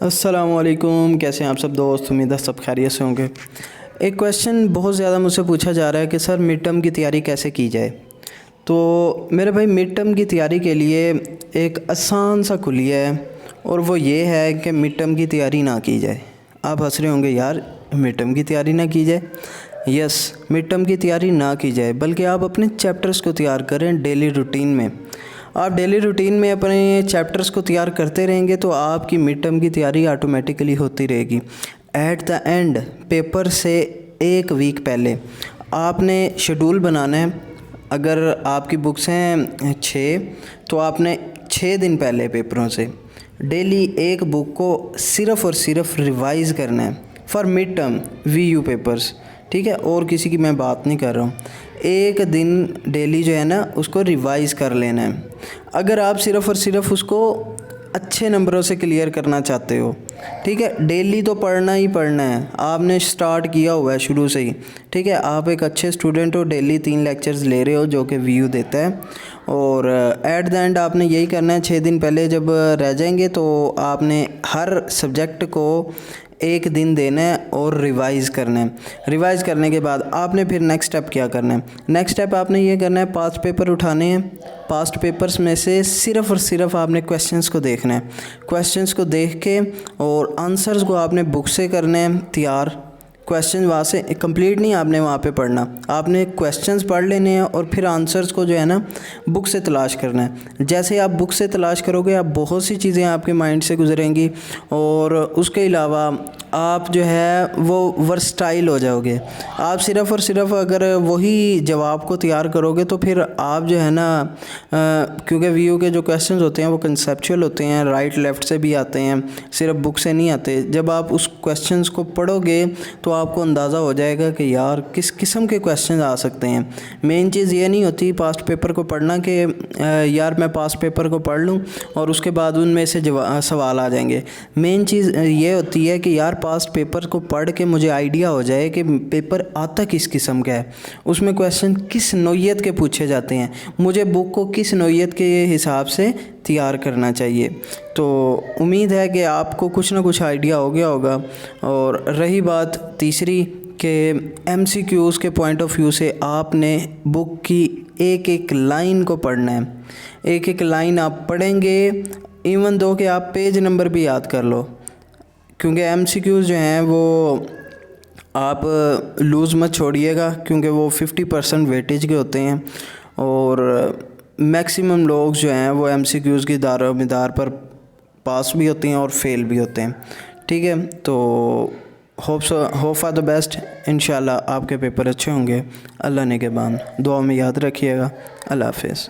अस्सलामुअलैकुम, कैसे हैं आप सब दोस्त। उम्मीद है सब खैरियत से होंगे। एक क्वेश्चन बहुत ज़्यादा मुझसे पूछा जा रहा है कि सर मिड टर्म की तैयारी कैसे की जाए। तो मेरे भाई, मिड टर्म की तैयारी के लिए एक आसान सा कुलिया है और वो ये है कि मिड टर्म की तैयारी ना की जाए। आप हंस रहे होंगे, यार मिड टर्म की तैयारी ना की जाए। यस, मिड टर्म की तैयारी ना की जाए, बल्कि आप अपने चैप्टर्स को तैयार करें डेली रूटीन में। आप डेली रूटीन में अपने चैप्टर्स को तैयार करते रहेंगे तो आपकी मिड टर्म की तैयारी ऑटोमेटिकली होती रहेगी। एट द एंड पेपर से एक वीक पहले आपने शेड्यूल बनाना है। अगर आपकी बुक्स हैं 6, तो आपने 6 दिन पहले पेपरों से डेली एक बुक को सिर्फ़ और सिर्फ रिवाइज़ करना है for mid term Vu papers. ठीक है, और किसी की मैं बात नहीं कर रहा हूँ। एक दिन डेली जो है ना उसको रिवाइज़ कर लेना है। अगर आप सिर्फ़ और सिर्फ उसको अच्छे नंबरों से क्लियर करना चाहते हो, ठीक है, डेली तो पढ़ना ही पढ़ना है। आपने स्टार्ट किया हुआ है शुरू से ही, ठीक है। आप एक अच्छे स्टूडेंट हो, डेली 3 लेक्चर्स ले रहे हो जो कि वीयू देता है, और एट द एंड आपने यही करना है। 6 दिन पहले जब रह जाएंगे तो आपने हर सब्जेक्ट को एक दिन देना है और रिवाइज़ करना है। रिवाइज़ करने के बाद आपने फिर नेक्स्ट स्टेप क्या करना है। नेक्स्ट स्टेप आपने ये करना है, पास्ट पेपर उठाने हैं। पास्ट पेपर्स में से सिर्फ़ और सिर्फ आपने क्वेश्चंस को देखना है। क्वेश्चंस को देख के और आंसर्स को आपने बुक से करने हैं तैयार। क्वेश्चन वहाँ से कंप्लीट नहीं आपने वहाँ पे पढ़ना, आपने क्वेश्चंस पढ़ लेने हैं और फिर आंसर्स को जो है ना बुक से तलाश करना है। जैसे आप बुक से तलाश करोगे, आप बहुत सी चीज़ें आपके माइंड से गुजरेंगी और उसके अलावा आप जो है वो वर्सटाइल हो जाओगे। आप सिर्फ़ और सिर्फ अगर वही जवाब को तैयार करोगे तो फिर आप जो है ना, क्योंकि वीयू के जो क्वेश्चंस होते हैं वो कंसेप्चुअल होते हैं, राइट लेफ़्ट से भी आते हैं, सिर्फ बुक से नहीं आते। जब आप उस क्वेश्चंस को पढ़ोगे तो आपको अंदाज़ा हो जाएगा कि यार किस किस्म के क्वेश्चन आ सकते हैं। मेन चीज़ ये नहीं होती पास्ट पेपर को पढ़ना कि यार मैं पास्ट पेपर को पढ़ लूँ और उसके बाद उनमें से सवाल आ जाएंगे। मेन चीज़ ये होती है कि यार पास्ट पेपर को पढ़ के मुझे आइडिया हो जाए कि पेपर आता किस किस्म का है, उसमें क्वेश्चन किस नौइयत के पूछे जाते हैं, मुझे बुक को किस नौइयत के हिसाब से तैयार करना चाहिए। तो उम्मीद है कि आपको कुछ ना कुछ आइडिया हो गया होगा। और रही बात तीसरी कि MCQs के पॉइंट ऑफ व्यू से आपने बुक की एक एक लाइन को पढ़ना है। एक एक लाइन आप पढ़ेंगे, इवन दो कि आप पेज नंबर भी याद कर लो, क्योंकि MCQs जो हैं वो आप लूज़ मत छोड़िएगा, क्योंकि वो 50% वेटेज के होते हैं और मैक्सिमम लोग जो हैं वो MCQs की दारोमदार पर पास भी होते हैं और फेल भी होते हैं। ठीक है, तो होप फॉर द बेस्ट। इंशाल्लाह आपके पेपर अच्छे होंगे। अल्लाह ने के बाद दुआ में याद रखिएगा। अल्लाह हाफिज़।